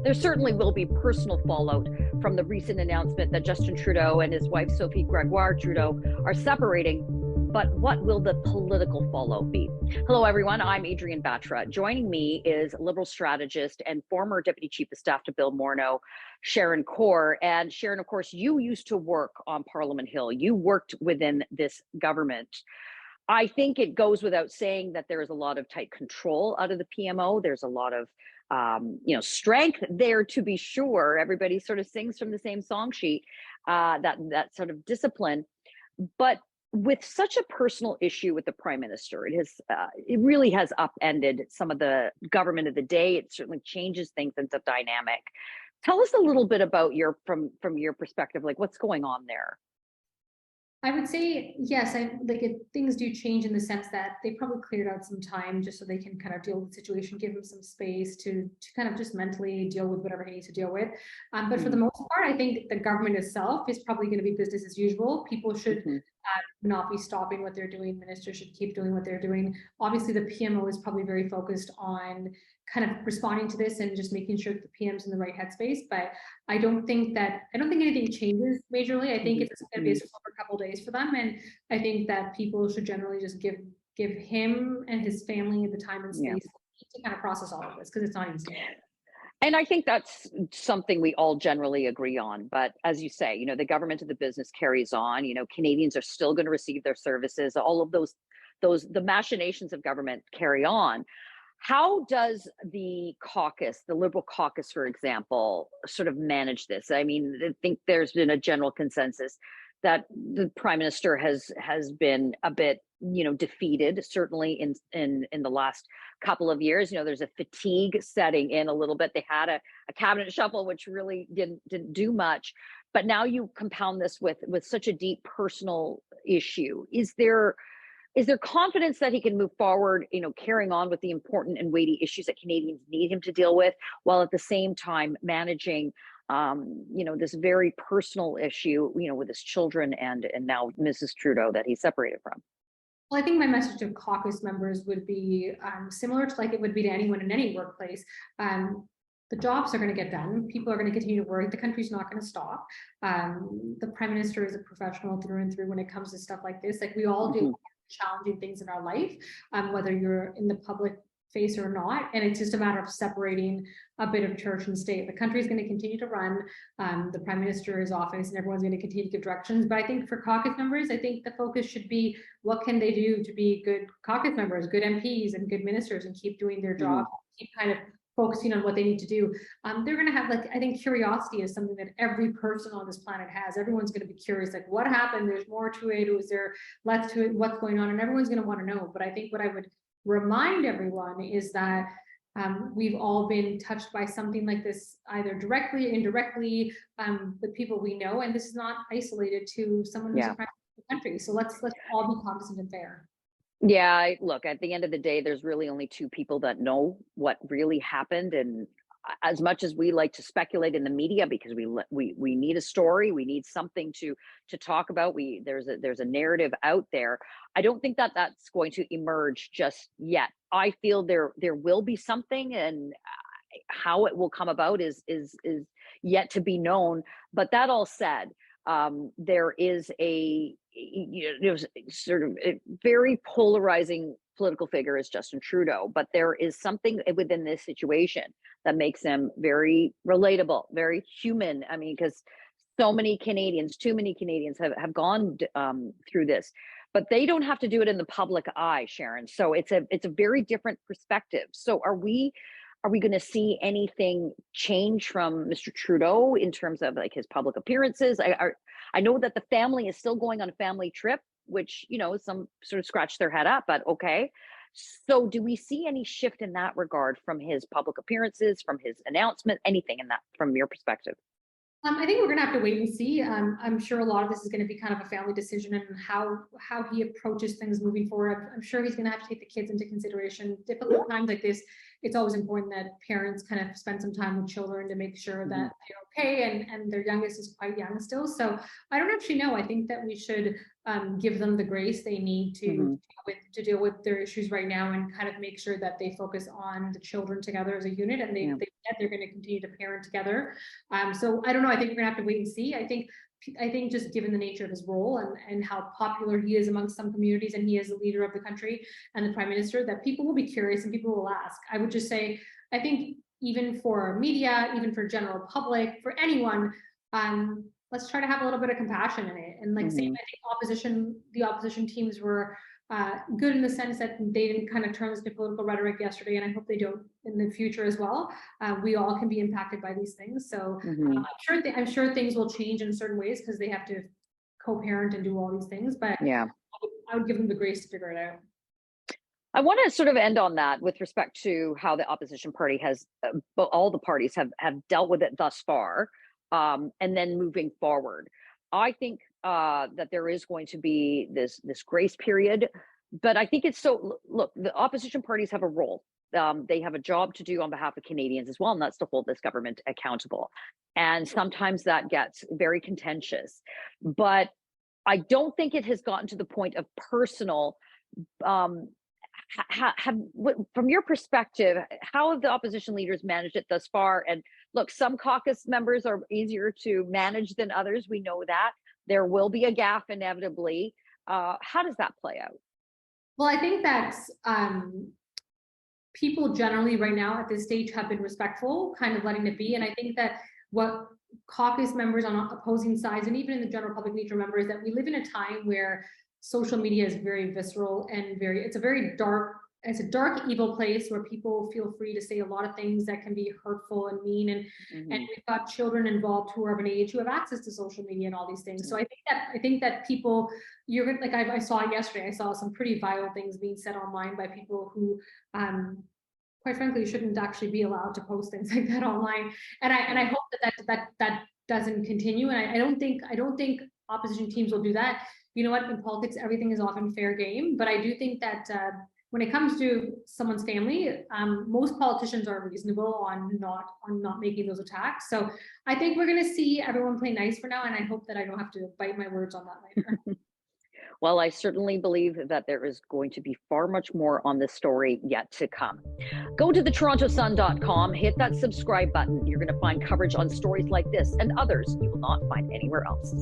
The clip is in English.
There certainly will be personal fallout from the recent announcement that Justin Trudeau and his wife, Sophie Gregoire Trudeau, are separating. But what will the political fallout be? Hello, everyone. I'm Adrienne BATRA. Joining me is Liberal strategist and former Deputy Chief of Staff to Bill Morneau, Sharan Kaur. And Sharan, of course, you used to work on Parliament Hill. You worked within this government. I think it goes without saying that there is a lot of tight control out of the PMO. There's a lot of strength there, to be sure. Everybody sort of sings from the same song sheet, that sort of discipline. But with such a personal issue with the Prime Minister, it really has upended some of the government of the day. It certainly changes things into dynamic. Tell us a little bit about from your perspective, like what's going on there. I would say yes. Things do change in the sense that they probably cleared out some time just so they can kind of deal with the situation, give him some space to kind of just mentally deal with whatever he needs to deal with. But for the most part, I think the government itself is probably going to be business as usual. People should not be stopping what they're doing. Ministers should keep doing what they're doing. Obviously, the PMO is probably very focused on kind of responding to this and just making sure that the PM's in the right headspace. But I don't think anything changes majorly. I think it's going to be a slower couple days for them, and I think that people should generally just give him and his family the time and space to kind of process all of this, because it's not easy. And I think that's something we all generally agree on. But as you say, the government of the business carries on. Canadians are still going to receive their services. All of the machinations of government carry on. How does the caucus, the Liberal caucus, for example, sort of manage this? I mean, I think there's been a general consensus that the Prime Minister has been a bit, defeated, certainly in the last couple of years. There's a fatigue setting in a little bit. They had a cabinet shuffle, which really didn't do much. But now you compound this with such a deep personal issue. Is there confidence that he can move forward, carrying on with the important and weighty issues that Canadians need him to deal with, while at the same time managing, this very personal issue, with his children and now Mrs. Trudeau that he's separated from? Well, I think my message to caucus members would be similar to like it would be to anyone in any workplace. The jobs are going to get done. People are going to continue to work. The country's not going to stop. The Prime Minister is a professional through and through when it comes to stuff like this. Like, we all do challenging things in our life, whether you're in the public face or not, and it's just a matter of separating a bit of church and state. The country is going to continue to run. The Prime Minister is office, and everyone's going to continue to give directions. But I think for caucus members, I think the focus should be what can they do to be good caucus members, good MPs, and good ministers, and keep doing their job, keep kind of focusing on what they need to do. They're going to have, I think curiosity is something that every person on this planet has. Everyone's going to be curious, like, what happened? There's more to it. Was there less to it? What's going on? And everyone's going to want to know. But I think what I would remind everyone is that we've all been touched by something like this, either directly or indirectly, with people we know. And this is not isolated to someone who's a prime minister of the country. So let's all be cognizant and fair. Yeah, look, at the end of the day, there's really only two people that know what really happened. And as much as we like to speculate in the media, because we need a story, we need something to talk about. There's a narrative out there. I don't think that that's going to emerge just yet. I feel there will be something, and how it will come about is yet to be known. But that all said, there is sort of a very polarizing political figure is Justin Trudeau, but there is something within this situation that makes him very relatable, very human. I mean, because too many Canadians have gone through this, but they don't have to do it in the public eye, Sharan. So it's a very different perspective. So are we going to see anything change from Mr. Trudeau in terms of like his public appearances? I know that the family is still going on a family trip, which, some sort of scratch their head up, but okay. So do we see any shift in that regard from his public appearances, from his announcement, anything in that from your perspective? I think we're going to have to wait and see. I'm sure a lot of this is going to be kind of a family decision, and how he approaches things moving forward. I'm sure he's going to have to take the kids into consideration. Difficult times like this, it's always important that parents kind of spend some time with children to make sure that they're okay, and their youngest is quite young still. So I don't actually know. I think that we should give them the grace they need Mm-hmm. to deal with their issues right now, and kind of make sure that they focus on the children together as a unit, and Yeah. they're going to continue to parent together. So I don't know. I think we're gonna have to wait and see. I think just given the nature of his role and how popular he is amongst some communities, and he is the leader of the country and the prime minister, that people will be curious and people will ask. I would just say, I think even for media, even for general public, for anyone, let's try to have a little bit of compassion in it. And like Mm-hmm. same, I think the opposition teams were good in the sense that they didn't kind of turn this into political rhetoric yesterday, and I hope they don't in the future as well. We all can be impacted by these things, so Mm-hmm. I'm sure things will change in certain ways because they have to co-parent and do all these things. But Yeah. I would give them the grace to figure it out. I want to sort of end on that with respect to how the opposition party has, all the parties have dealt with it thus far, and then moving forward. I think that there is going to be this grace period, but I think it's so. Look, the opposition parties have a role. They have a job to do on behalf of Canadians as well, and that's to hold this government accountable. And sometimes that gets very contentious, but I don't think it has gotten to the point of personal. From your perspective, how have the opposition leaders managed it thus far? And look, some caucus members are easier to manage than others. We know that there will be a gaffe inevitably. How does that play out? Well, I think that people generally right now at this stage have been respectful, kind of letting it be. And I think that what caucus members on opposing sides, and even in the general public need to remember, is that we live in a time where social media is very visceral and it's a dark, evil place where people feel free to say a lot of things that can be hurtful and mean. And we've got children involved who are of an age who have access to social media and all these things. So I think that people, you're like, I saw yesterday, I saw some pretty vile things being said online by people who, quite frankly, shouldn't actually be allowed to post things like that online. And I hope that doesn't continue. And I don't think opposition teams will do that. You know what, in politics, everything is often fair game, but I do think that when it comes to someone's family, most politicians are reasonable on not making those attacks. So I think we're going to see everyone play nice for now, and I hope that I don't have to bite my words on that later. Well, I certainly believe that there is going to be far much more on this story yet to come. Go to thetorontosун.com, hit that subscribe button. You're going to find coverage on stories like this and others you will not find anywhere else.